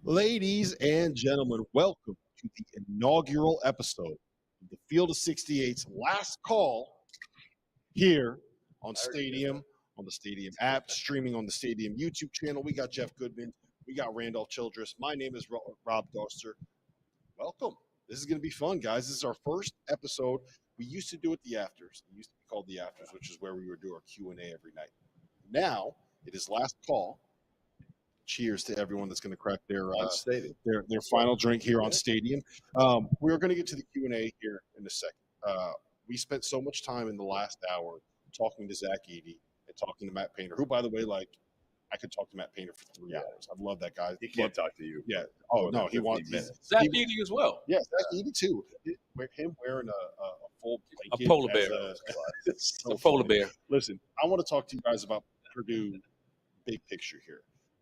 Ladies and gentlemen, welcome to the inaugural episode of the Field of 68's last call here on Stadium, on the Stadium app, streaming on the Stadium YouTube channel. We got Jeff Goodman. We got Randolph Childress. My name is Rob Doster. Welcome. This is going to be fun, guys. This is our first episode. We used to do it the afters. It used to be called the afters, which is where we would do our Q&A every night. Now, it is last call. Cheers to everyone that's going to crack their final drink here on Stadium. We're going to get to the Q&A here in a second. We spent so much time in the last hour talking to Zach Edey and talking to Matt Painter, who, by the way, I could talk to Matt Painter for 3 hours. I love that guy. He can't talk to you. Yeah. Oh, no, he wants – Zach Edey as well. Yeah, Zach Edey too. Him wearing a full blanket. A polar bear. It's so a polar funny. bear. Listen, I want to talk to you guys about Purdue big picture here.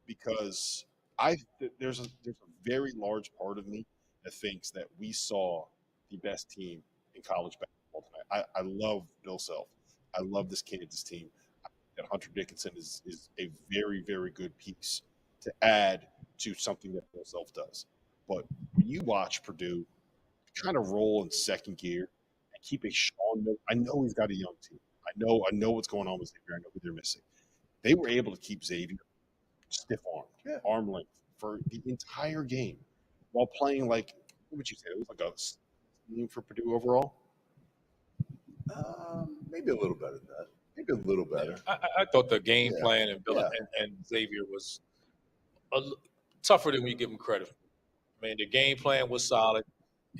Because there's a very large part of me that thinks that we saw the best team in college basketball tonight. I love Bill Self. I love this Kansas team. I think that Hunter Dickinson is a very, very good piece to add to something that Bill Self does. But when you watch Purdue kind of roll in second gear and keep a Sean Miller, I know he's got a young team. I know what's going on with Xavier. I know who they're missing. They were able to keep Xavier stiff-armed, arm length for the entire game while playing what would you say? It was like a team for Purdue overall? Maybe a little better than that. Maybe a little better. I thought the game plan and Xavier was tougher than we give him credit for. I mean, the game plan was solid.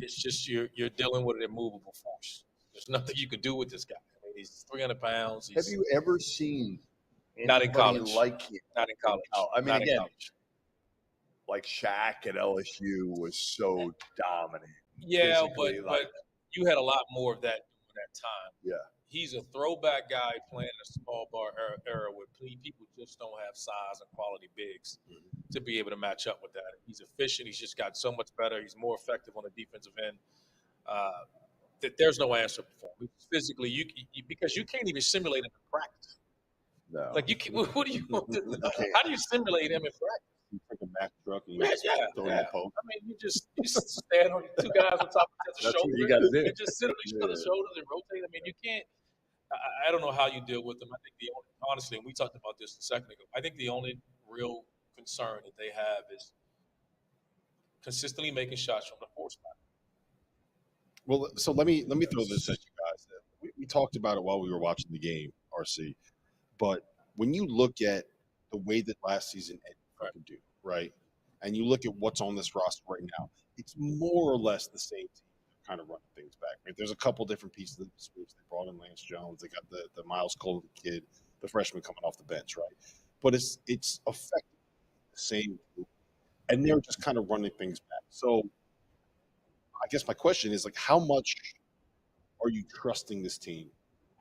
It's just you're dealing with an immovable force. There's nothing you can do with this guy. I mean, he's 300 pounds. Have you ever seen not in college. Like him? Not in college. I mean, again, like Shaq at LSU was so dominant. Yeah, but you had a lot more of that during that time. Yeah. He's a throwback guy playing a small bar era where people just don't have size and quality bigs to be able to match up with that. He's efficient. He's just got so much better. He's more effective on the defensive end. That there's no answer for him. Physically, because you can't even simulate him in practice. No. Like you can, what do you want to do? How do you simulate him in practice? You take a Mack truck and throw in the post. I mean, you stand on two guys on top of each other's shoulders. You got to do. And just sit on each other's shoulders and rotate. I mean, you can't. I don't know how you deal with them. I think honestly, and we talked about this a second ago. I think the only real concern that they have is consistently making shots from the four spot. Well, so let me throw this at you guys. We talked about it while we were watching the game, RC. But when you look at the way that last season ended for Purdue, right, and you look at what's on this roster right now, it's more or less the same team kind of running things back. Right? There's a couple different pieces of the switch. They brought in Lance Jones. They got the Miles Colton kid, the freshman coming off the bench, right? But it's effectively the same group, and they're just kind of running things back. So I guess my question is, how much are you trusting this team?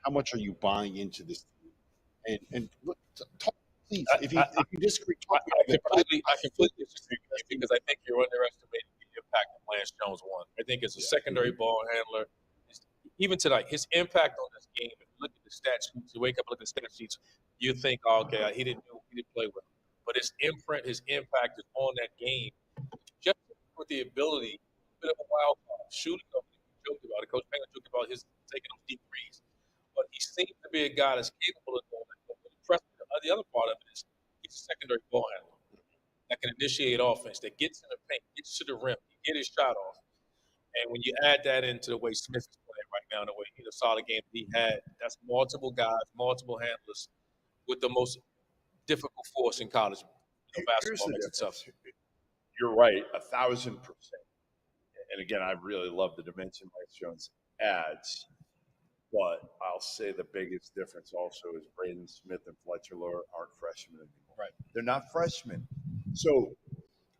How much are you buying into this team? And look, talk, please. If you disagree, talk. I completely disagree because I think you're underestimating the impact of Lance Jones. I think as a secondary ball handler, even tonight, his impact on this game. If you look at the stat sheets, you wake up and look at the stat sheets, you think, he didn't play well, but his imprint, his impact is on that game. Just with the ability, a bit of a wild card, shooting. We joked about it. Coach Painter joked about his taking those deep threes. But he seems to be a guy that's capable of doing that. The other part of it is he's a secondary ball handler that can initiate offense, that gets in the paint, gets to the rim, he get his shot off. And when you add that into the way Smith is playing right now, the way the solid game he had, that's multiple guys, multiple handlers with the most difficult force in college basketball. Makes it tough. You're right, 1,000%. And again, I really love the dimension Lance Jones adds. But I'll say the biggest difference also is Braden Smith and Fletcher Lower aren't freshmen anymore. Right. They're not freshmen. So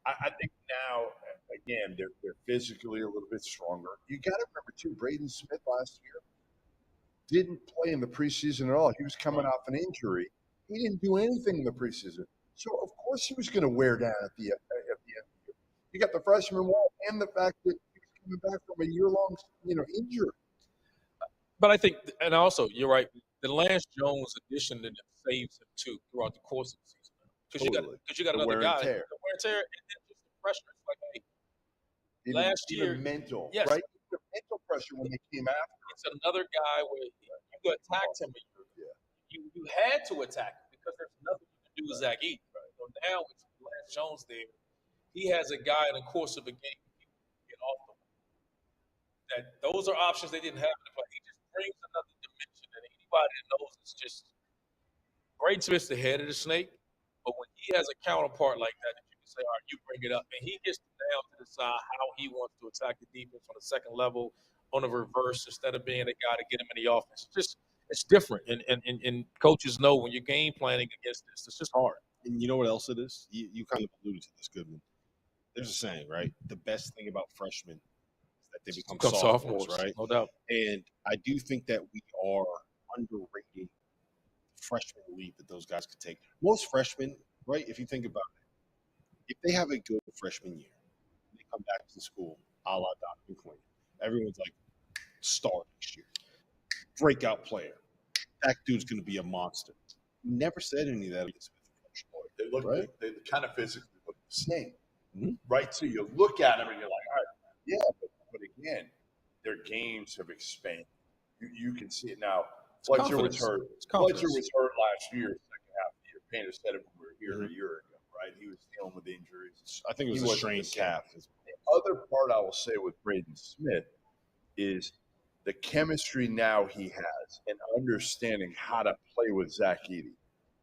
I think now, again, they're physically a little bit stronger. You got to remember, too, Braden Smith last year didn't play in the preseason at all. He was coming off an injury. He didn't do anything in the preseason. So, of course, he was going to wear down at the end of the year. You got the freshman wall and the fact that he was coming back from a year-long injury. But I think, and also, you're right, the Lance Jones addition that saves him, too, throughout the course of the season. Because you got another guy. The wear and tear. And then just the pressure. It's like, hey, Even, last year, mental, yes. right? The mental pressure when they came after. It's another guy where you attacked him. You had to attack him because there's nothing you can do with Zach Eaton. Right? So now with Lance Jones there, he has a guy in the course of a game he can get off the ball. That those are options they didn't have in the play. He just brings another dimension, and anybody that knows it's just Braden Smith's the head of the snake. But when he has a counterpart like that you can say, all right, you bring it up, and he gets down to decide how he wants to attack the defense on the second level, on the reverse, instead of being a guy to get him in the offense. It's different, and coaches know when you're game planning against this, it's just hard. And you know what else it is? You kind of alluded to this, Goodman. There's a saying, right? The best thing about freshmen is that they become sophomores, right? No doubt. And I do think that we are underrating freshman leap that those guys could take. Most freshmen, right, if you think about it, if they have a good freshman year, they come back to school, a la Donovan Quinn, everyone's like, star next year, breakout player. That dude's going to be a monster. He never said any of that against Smith. They look, right? they kind of physically look the same, Mhm. right? So you look at them and you're like, all right, yeah, but again, their games have expanded. You can see it now. Fletcher was hurt. Fletcher was hurt last year, second half of the year. Painter said it when we were here a year ago, right? He was dealing with injuries. I think it was a strained calf. The other part I will say with Braden Smith is the chemistry now he has and understanding how to play with Zach Edey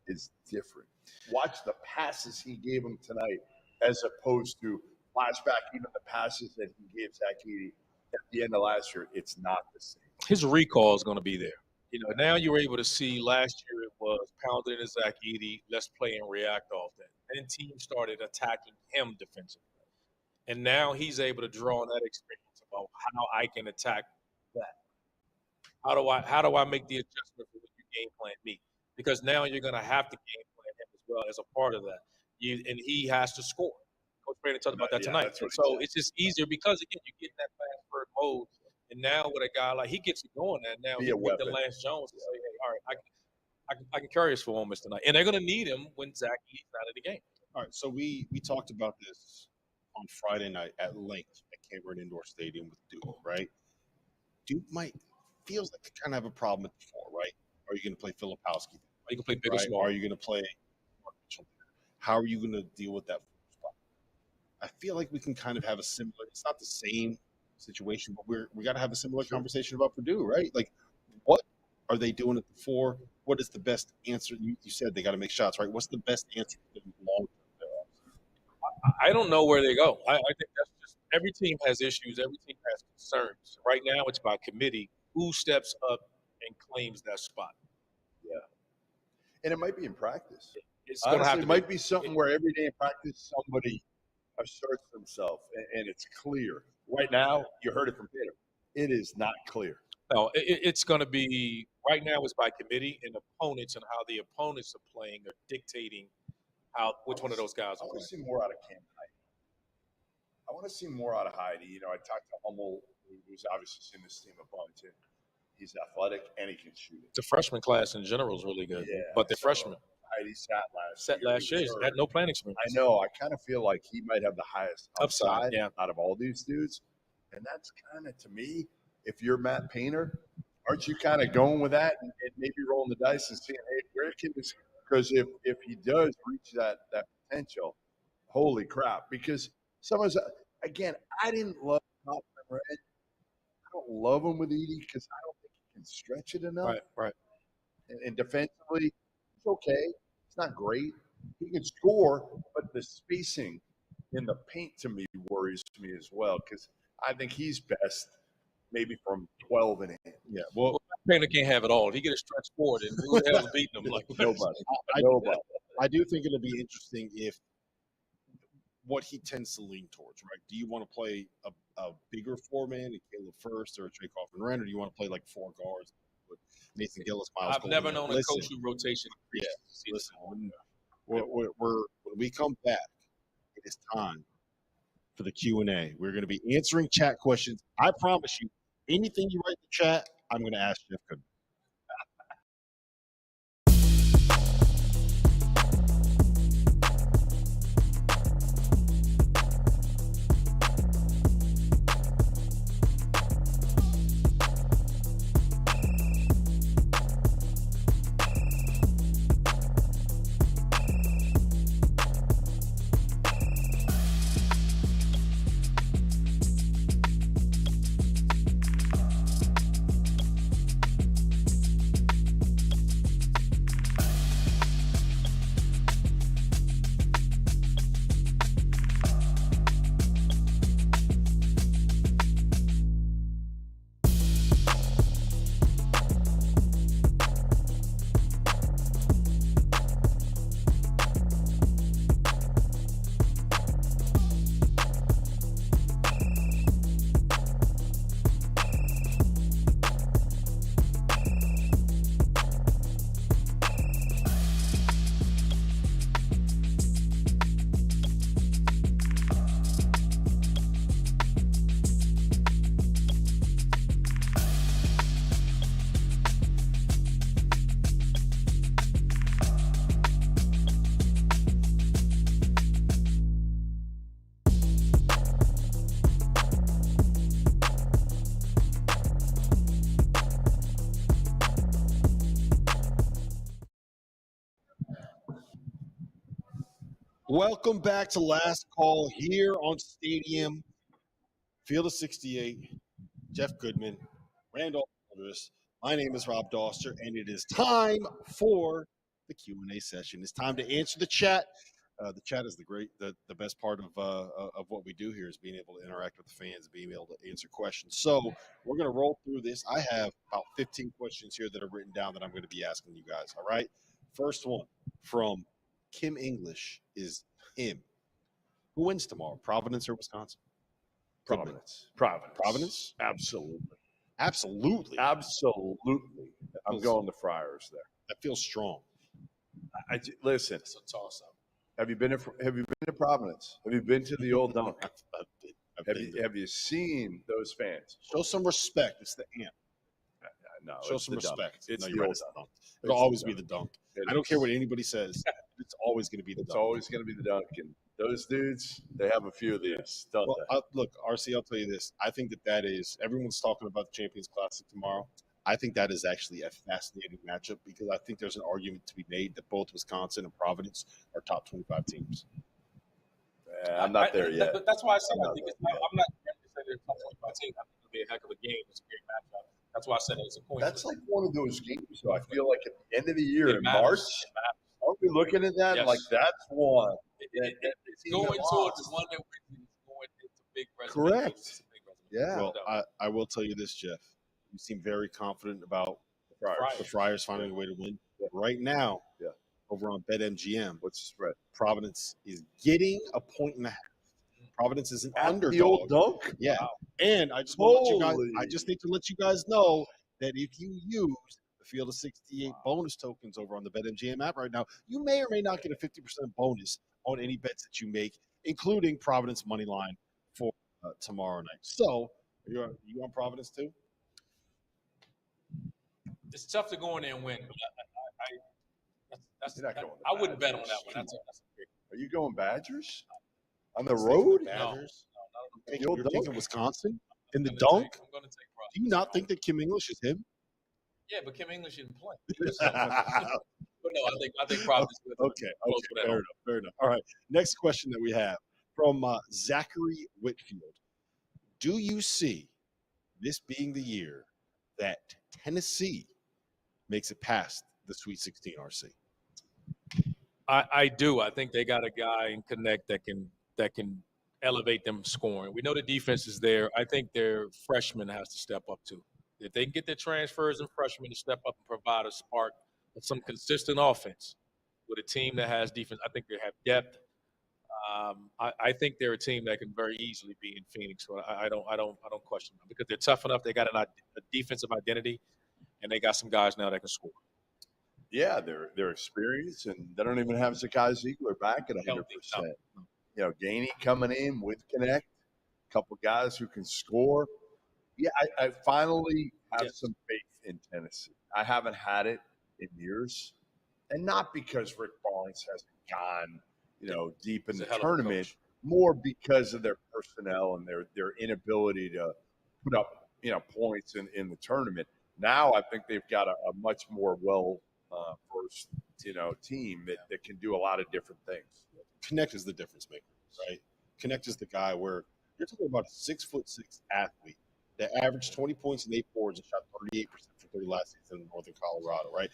is different. Watch the passes he gave him tonight as opposed to flashback even the passes that he gave Zach Edey at the end of last year. It's not the same. His recall is going to be there. You know, now you're able to see last year it was pounded into Zach Edey, let's play and react off that. Then teams started attacking him defensively. And now he's able to draw on that experience about how I can attack that. How do I make the adjustment for what you game plan me? Because now you're going to have to game plan him as well as a part of that. And he has to score. Coach Brandon talked about that tonight. And so it's just easier because, again, you get in that fast bird mode. And now with a guy like he gets it going, and now he get the Lance Jones to say, "Hey, all right, I can carry us for moments tonight," and they're going to need him when Zach Edey's out of the game. All right, so we talked about this on Friday night at length at Cameron Indoor Stadium with Duke, right? Duke feels like they kind of have a problem at the four, right? Are you going to play Filipowski? Are you going to play big or right? small? Are you going to play Mark Mitchell? How are you going to deal with that spot? I feel like we can kind of have a similar. It's not the same situation, but we got to have a similar conversation about Purdue, right? Like, what are they doing at the four? What is the best answer? You said they got to make shots, right? What's the best answer for them long term? I don't know where they go. I think that's just every team has issues. Every team has concerns. Right now, it's by committee who steps up and claims that spot. Yeah, and it might be in practice. It's going to have to. It might be something where every day in practice somebody asserts themselves and it's clear. Right now, you heard it from Peter. It is not clear. No, it's going to be right now. It's by committee and opponents, and how the opponents are playing are dictating which one of those guys. I want to see more out of Cam Heidi. I want to see more out of Heidi. You know, I talked to Hummel, who's obviously seen this team a bunch, and he's athletic and he can shoot it. The freshman class in general is really good, but the freshman. Heidi sat last year. He had no playing experience. I know. I kind of feel like he might have the highest upside out of all these dudes. And that's kind of, to me, if you're Matt Painter, aren't you kind of going with that and maybe rolling the dice and seeing, hey, where can this – because if he does reach that potential, holy crap. Because someone's – again, I didn't love Top Red. I don't love him with Edey because I don't think he can stretch it enough. Right. And defensively, it's okay. It's not great. He can score, but the spacing in the paint to me worries me as well because I think he's best maybe from 12 and in. Yeah, well, Painter can't have it all. If he get a stretch forward, and who the hell is beating him? Like Nobody. I do think it'll be interesting if what he tends to lean towards, right? Do you want to play a bigger four-man, a Caleb First or a Trey Kaufman-Rand, or do you want to play like four guards with Nathan Gillis, Miles I've never known a coach who rotation. Yeah, listen, when we come back, it is time for the Q&A. We're going to be answering chat questions. I promise you, anything you write in the chat, I'm going to ask Jeff Goodman. Welcome back to Last Call here on Stadium, Field of 68. Jeff Goodman, Randolph Aldris. My name is Rob Doster, and it is time for the Q&A session. It's time to answer the chat. The chat is the best part of what we do here is being able to interact with the fans, being able to answer questions. So we're going to roll through this. I have about 15 questions here that are written down that I'm going to be asking you guys. All right. First one from Kim English is him. Who wins tomorrow, Providence or Wisconsin? Providence. Providence? Absolutely. Absolutely. I'm going to Friars there. That feels strong. Listen. It's a toss-up. Have you been to Providence? Have you been to the old dunk? Have you seen those fans? Show some respect. It's the amp. No, Show some respect. It's no, the you're right, old it's the dunk. dunk. It'll always be the dunk. I don't care what anybody says. It's always going to be the It's dunk. always going to be the dunk. And those dudes, they have a few of these, don't they? Look, RC, I'll tell you this. I think that is – everyone's talking about the Champions Classic tomorrow. I think that is actually a fascinating matchup because I think there's an argument to be made that both Wisconsin and Providence are top 25 teams. I'm not there yet. But that's why I said I'm not ready to say they're top 25 team. I think it'll be a heck of a game. It's a great matchup. That's why I said it's a point. That's like one of those games, though. I feel like at the end of the year in March, aren't we looking at that? Yes. Like, that's one. It's going towards one that wins. It's going into big resume. Correct. It's a big resume. Yeah. Well, I will tell you this, Jeff. You seem very confident about the Friars finding a way to win. Yeah. Right now, Yeah. over on BetMGM, What's the spread? Providence is getting a point and a half. Providence is an underdog. The old dunk? Yeah. Wow. And I just want to let you guys, Holy. I just need to let you guys know that if you use the Field of 68 bonus tokens over on the BetMGM app right now, you may or may not get a 50% bonus on any bets that you make, including Providence money line for tomorrow night. So, are you on Providence too? It's tough to go in there and win. You're not going to I wouldn't bet on Badgers. that one. That's a big. Are you going Badgers? On the road? Badgers? No, You're thinking Wisconsin? In the I'm dunk? going to take Providence. Do you not think that Kim English is him? Yeah, but Kim English didn't play. But no, I think Providence. Okay, fair enough. All right, next question that we have from Zachary Whitfield. Do you see this being the year that Tennessee makes it past the Sweet 16 RC? I do. I think they got a guy in Connect that can elevate them scoring. We know the defense is there. I think their freshman has to step up too. If they can get their transfers and freshmen to step up and provide a spark of some consistent offense with a team that has defense, I think they have depth. I think they're a team that can very easily be in Phoenix. So I don't question them because they're tough enough. They got a defensive identity, and they got some guys now that can score. Yeah, they're experienced, and they don't even have Zakai Ziegler back at 100%. You know, Gainey coming in with Connect, a couple guys who can score. Yeah, I finally have some faith in Tennessee. I haven't had it in years, and not because Rick Barnes hasn't gone, deep in the tournament, more because of their personnel and their inability to put up, points in the tournament. Now I think they've got a much more versed, team that can do a lot of different things. Connect is the difference maker, right? Connect is the guy where you're talking about a 6'6" athlete that averaged 20 points and 8 boards and shot 38% from 30 last season in Northern Colorado, right?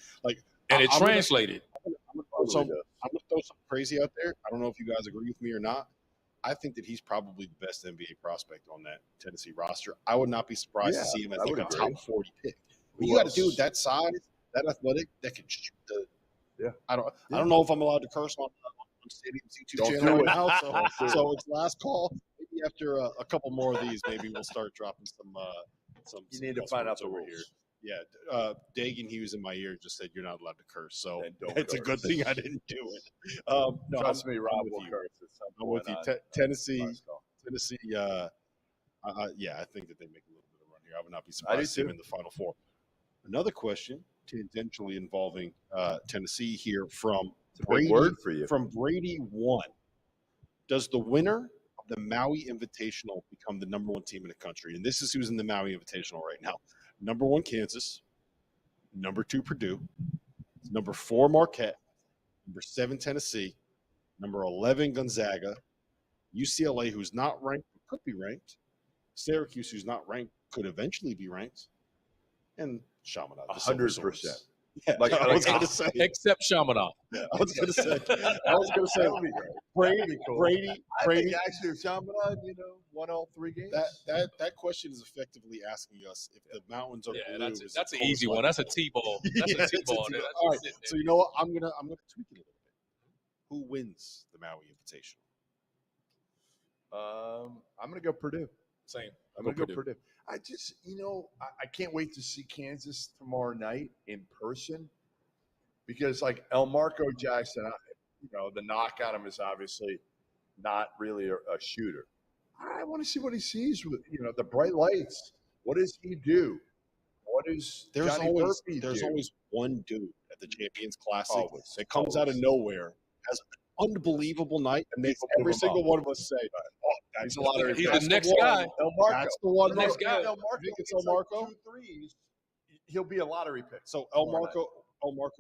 And it translated. I'm gonna throw something crazy out there. I don't know if you guys agree with me or not. I think that he's probably the best NBA prospect on that Tennessee roster. I would not be surprised to see him as like a top 40 pick. But you got a dude that size, that athletic, that can shoot the. Yeah. I don't know if I'm allowed to curse on Stadium's YouTube channel right now. So it's last call. Maybe after a couple more of these, maybe we'll start dropping some. You need to find out the over rules. here. Yeah, Dagan Hughes in my ear just said you're not allowed to curse, so it's a good thing I didn't do it. No, trust me, Rob will curse. I'm with you. Tennessee. Yeah, I think that they make a little bit of run here. I would not be surprised to see them in the Final Four. Another question, tangentially involving Tennessee here from Brady. Word for you. From Brady 1. Does the winner of the Maui Invitational become the number one team in the country? And this is who's in the Maui Invitational right now. Number 1, Kansas. Number 2, Purdue. Number 4, Marquette. Number 7, Tennessee. number 11 Gonzaga, UCLA, who's not ranked but could be ranked, Syracuse, who's not ranked, could eventually be ranked, and Chaminade. 100%. Yeah, Like- I was like- going to say. Except Chaminade. I was going to say. Brady. I think actually if Chaminade, won all 3 games. That question is effectively asking us if the mountains are blue. That's an easy one. That's a T-ball. That's Yeah, a T-ball. it's a That's T-ball. All right. just sitting So there. you know what? I'm gonna tweak it a little bit. Who wins the Maui Invitational? I'm going to go Purdue. Same. I'm going to go Purdue. I just, I can't wait to see Kansas tomorrow night in person because, like, El Marco Jackson, the knock on him is obviously not really a shooter. I want to see what he sees with, the bright lights. What does he do? What does Johnny Murphy do? There's always one dude at the Champions Classic Always. that comes out of nowhere, has an unbelievable night, and makes every single one of us say, "Oh, that's He's a lottery He's pick. the next guy. El Marco. That's the one. The next guy. El Marco think it's gets El Marco? like 2 threes. He'll be a lottery pick. So El Marco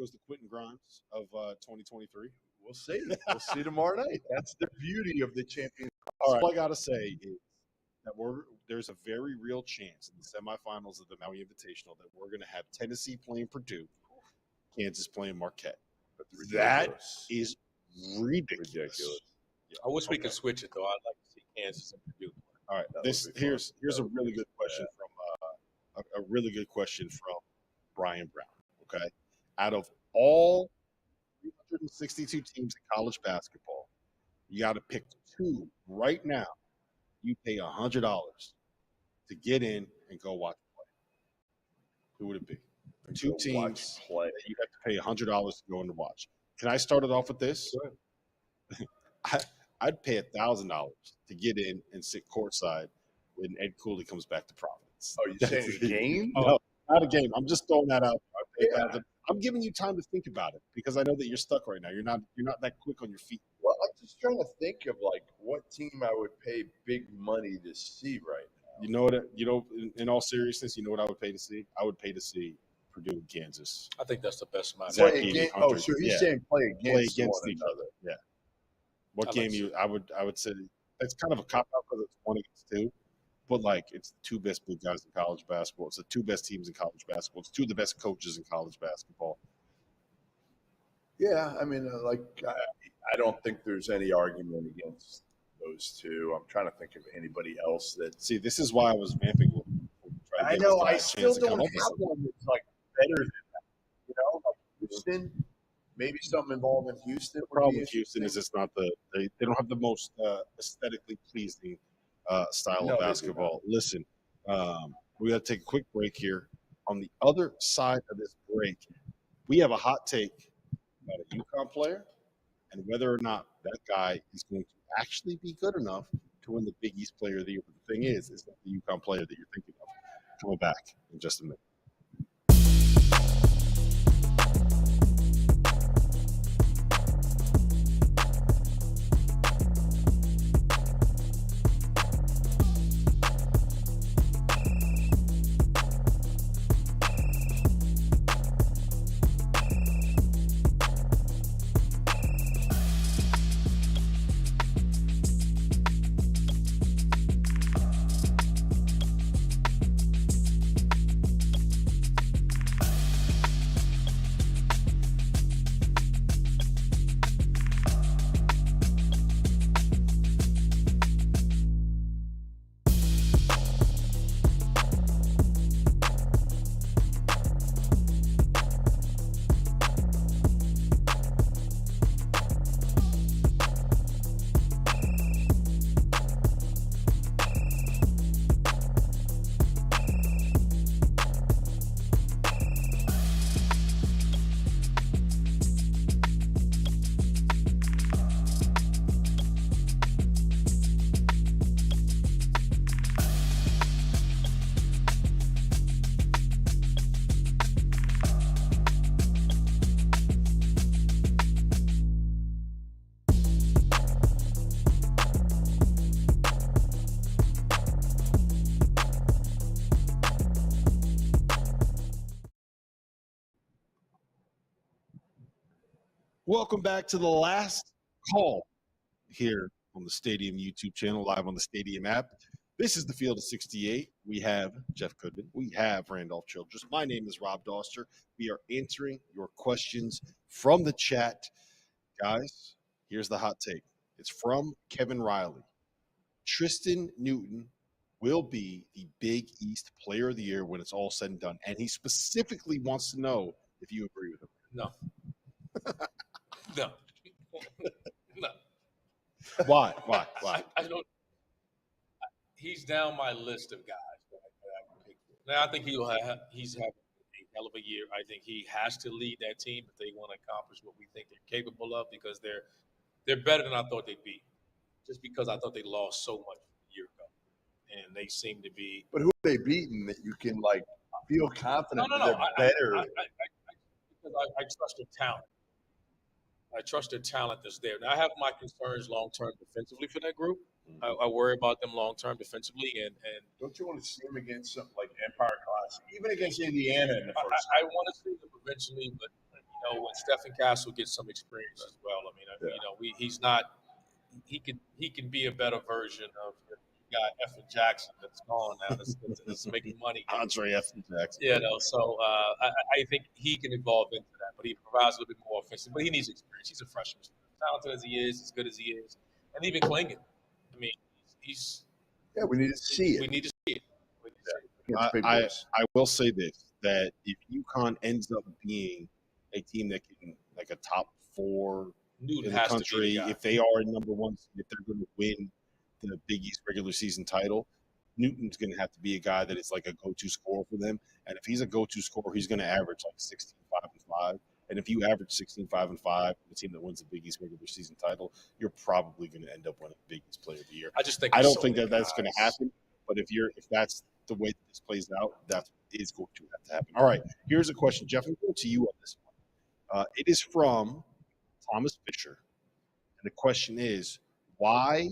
is the Quentin Grimes of 2023. We'll see. We'll see tomorrow night. That's the beauty of the Champions. All right. All I gotta say is that there's a very real chance in the semifinals of the Maui Invitational that we're gonna have Tennessee playing Purdue, Kansas playing Marquette. That is ridiculous. I wish we could switch it though. I'd like to see Kansas and Purdue. All right. Here's a really good question from a really good question from Brian Brown. Okay, out of all 362 teams in college basketball, you got to pick 2 right now. You pay $100 to get in and go watch play. Who would it be? 2 teams play. that you have to pay $100 to go in to watch. Can I start it off with this? I'd pay $1,000 to get in and sit courtside when Ed Cooley comes back to Providence. Oh, you're saying a game? No, not a game. I'm just throwing that out. I'm giving you time to think about it because I know that you're stuck right now. You're not that quick on your feet. Well, I'm just trying to think of like what team I would pay big money to see right now. In all seriousness, you know what I would pay to see? I would pay to see Purdue and Kansas. I think that's the best match. Zach Play Edey, against, Hunter, so he's yeah. saying play against one each another. other. Yeah. What I game like I would say it's kind of a cop out because it's 1 against 2, but like it's the 2 best big guys in college basketball. It's the 2 best teams in college basketball. It's 2 of the best coaches in college basketball. Yeah, I mean, I don't think there's any argument against those 2. I'm trying to think of anybody else that. See, this is why I was vamping. I know. I still don't have one that's like better than that. Like Houston, maybe something involving Houston. The problem with Houston is it's not they don't have the most aesthetically pleasing style of basketball. Listen, we got to take a quick break here. On the other side of this break, we have a hot take about a UConn player and whether or not that guy is going to actually be good enough to win the Big East Player of the Year. But the thing is, it's not the UConn player that you're thinking of. Coming back in just a minute. Welcome back to the last call here on the Stadium YouTube channel, live on the Stadium app. This is the Field of 68. We have Jeff Goodman. We have Randolph Childress. My name is Rob Doster. We are answering your questions from the chat. Guys, here's the hot take. It's from Kevin Riley. Tristan Newton will be the Big East Player of the Year when it's all said and done. And he specifically wants to know if you agree with him. No. No. No. Why? I don't. He's down my list of guys that I can pick. Now I think he's having a hell of a year. I think he has to lead that team if they want to accomplish what we think they're capable of, because they're better than I thought they'd be. Just because I thought they lost so much a year ago, and they seem to be. But who have they beaten that you can feel confident No. they're better? Because I trust their talent. I trust their talent that's there. Now I have my concerns long term defensively for that group. I worry about them long term defensively, and don't you want to see them against something like Empire Classic, even against Indiana in the first? I want to see them eventually, but when Stephen Castle gets some experience as well. I mean, he's not. He can be a better version of your guy F. Jackson that's gone now. That's making money. Andre F. Jackson. So I think he can evolve into that, but he provides a little bit more offensive. But he needs experience. He's a freshman, as talented as he is, as good as he is, and even Klingon. I mean, he's. Yeah, we need to see it. We need to see it. I will say this, that if UConn ends up being a team that can, like a top 4 Newton in the country, if they are in number 1, if they're going to win the Big East regular season title, Newton's going to have to be a guy that is like a go-to scorer for them. And if he's a go-to scorer, he's going to average like 16, 5, and 5. And if you average 16, 5, and 5, the team that wins the Big East regular season title, you're probably going to end up winning the Big East Player of the Year. I don't think that's going to happen. But if that's the way that this plays out, that is going to have to happen. All right, here's a question, Jeff. I'm going to you on this one. It is from Thomas Fisher, and the question is, why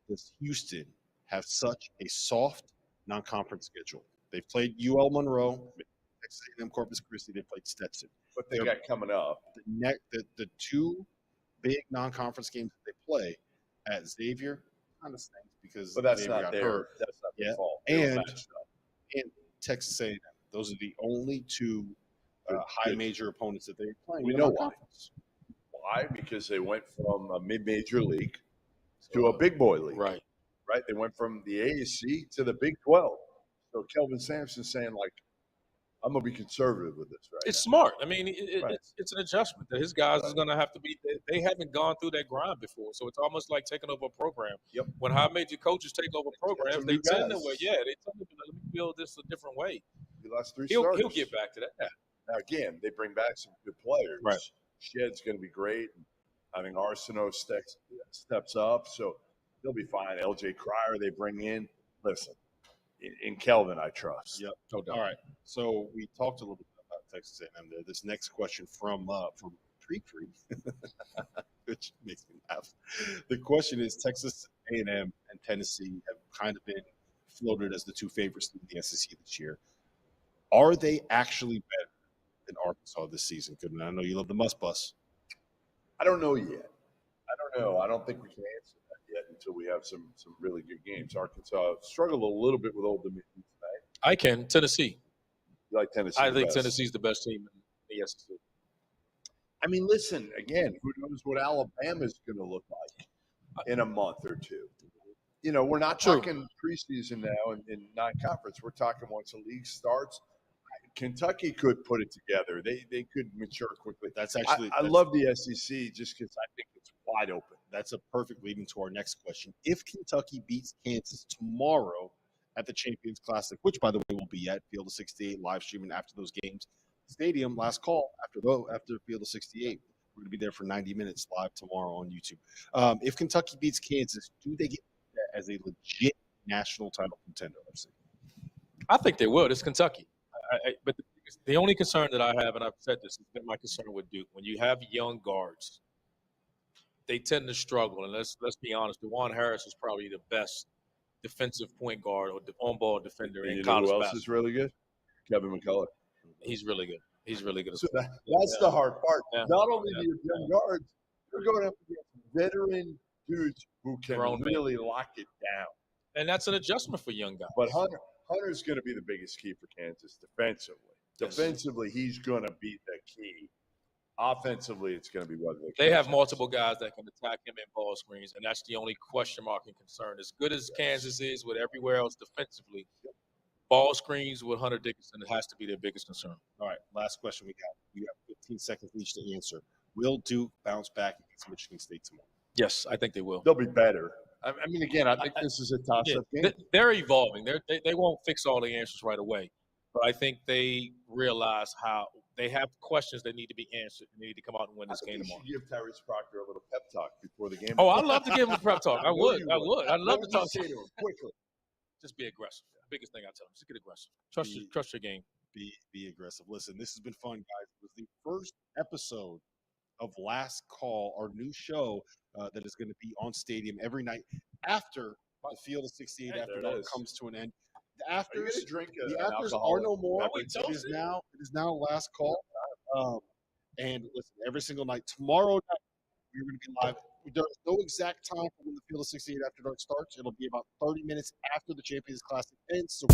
does Houston have such a soft non-conference schedule? They've played UL Monroe, Texas A&M Corpus Christi. They played Stetson. What they got coming up? The 2 big non-conference games that they play at Xavier kind of stinks because that's Xavier not got hurt. That's not their fault. And Texas A&M. Those are the only 2 high major opponents that they're playing. We know why. Why? Because they went from a mid-major league to a big boy league. Right. They went from the AAC to the Big 12. So Kelvin Sampson's saying, I'm going to be conservative with this, right? It's smart. I mean, it's an adjustment that his guys is going to have to be. They haven't gone through that grind before, so it's almost like taking over a program. Yep. When high major coaches take over programs, they tend to, let me build this a different way. He lost 3 He'll starters. get back to that. Now, again, they bring back some good players. Right. Shed's going to be great. I think Arsenault steps up, so he'll be fine. LJ Cryer they bring in. Listen, in Kelvin, I trust. Yep. No doubt. All right. So we talked a little bit about Texas A&M there. This next question from Tree, which makes me laugh. The question is, Texas A&M and Tennessee have kind of been floated as the 2 favorites in the SEC this year. Are they actually better than Arkansas this season? Good. I know you love the Must Bus. I don't know yet. I don't know. I don't think we can answer that yet until we have some really good games. Arkansas struggled a little bit with Old Dominion tonight. I can. Tennessee. You like Tennessee? I think Tennessee's the best team in the SEC. I mean, listen, again, who knows what Alabama's going to look like in a month or 2. We're not talking preseason now in non-conference. We're talking once the league starts. Kentucky could put it together. They could mature quickly. That's actually I love the SEC just because I think it's wide open. That's a perfect lead into our next question. If Kentucky beats Kansas tomorrow at the Champions Classic, which, by the way, will be at Field of 68, live streaming after those games, Stadium, last call after Field of 68. We're going to be there for 90 minutes live tomorrow on YouTube. If Kentucky beats Kansas, do they get that as a legit national title contender? I think they will. It's Kentucky. But the only concern that I have, and I've said this, has been my concern with Duke. When you have young guards, they tend to struggle. And let's be honest, DeJuan Harris is probably the best defensive point guard or on-ball defender in college basketball. Who else basketball. is really good? Kevin McCullough. He's really good. He's really good. So that's the hard part. Yeah. Not only do you have young guards, you're going up against veteran dudes who can Grown men. really lock it down. And that's an adjustment for young guys. But Hunter's going to be the biggest key for Kansas defensively. Defensively, he's going to be the key. Offensively, it's going to be whether they have multiple guys that can attack him in ball screens, and that's the only question mark and concern. As good as Kansas is with everywhere else defensively, ball screens with Hunter Dickinson has to be their biggest concern. All right, last question we got. You have 15 seconds each to answer. Will Duke bounce back against Michigan State tomorrow? Yes, I think they will. They'll be better. I mean, again, I think this is a toss-up game. They're evolving. They won't fix all the answers right away, but I think they realize how they have questions that need to be answered. They need to come out and win this game tomorrow. You should give Tyrese Proctor a little pep talk before the game. Oh, I'd love to give him a prep talk. I would. I'd love to talk to him quickly. Just be aggressive. Biggest thing I tell them, just get aggressive. Trust your game. Be aggressive. Listen, this has been fun, guys. It was the first episode of Last Call, our new show that is going to be on Stadium every night after the Field of 68 After Dark comes to an end. The afters, the afters are no more. It is now Last Call. And listen, every single night. Tomorrow night, we're going to be live. There's no exact time for when the Field of 68 After Dark starts. It'll be about 30 minutes after the Champions Classic ends. So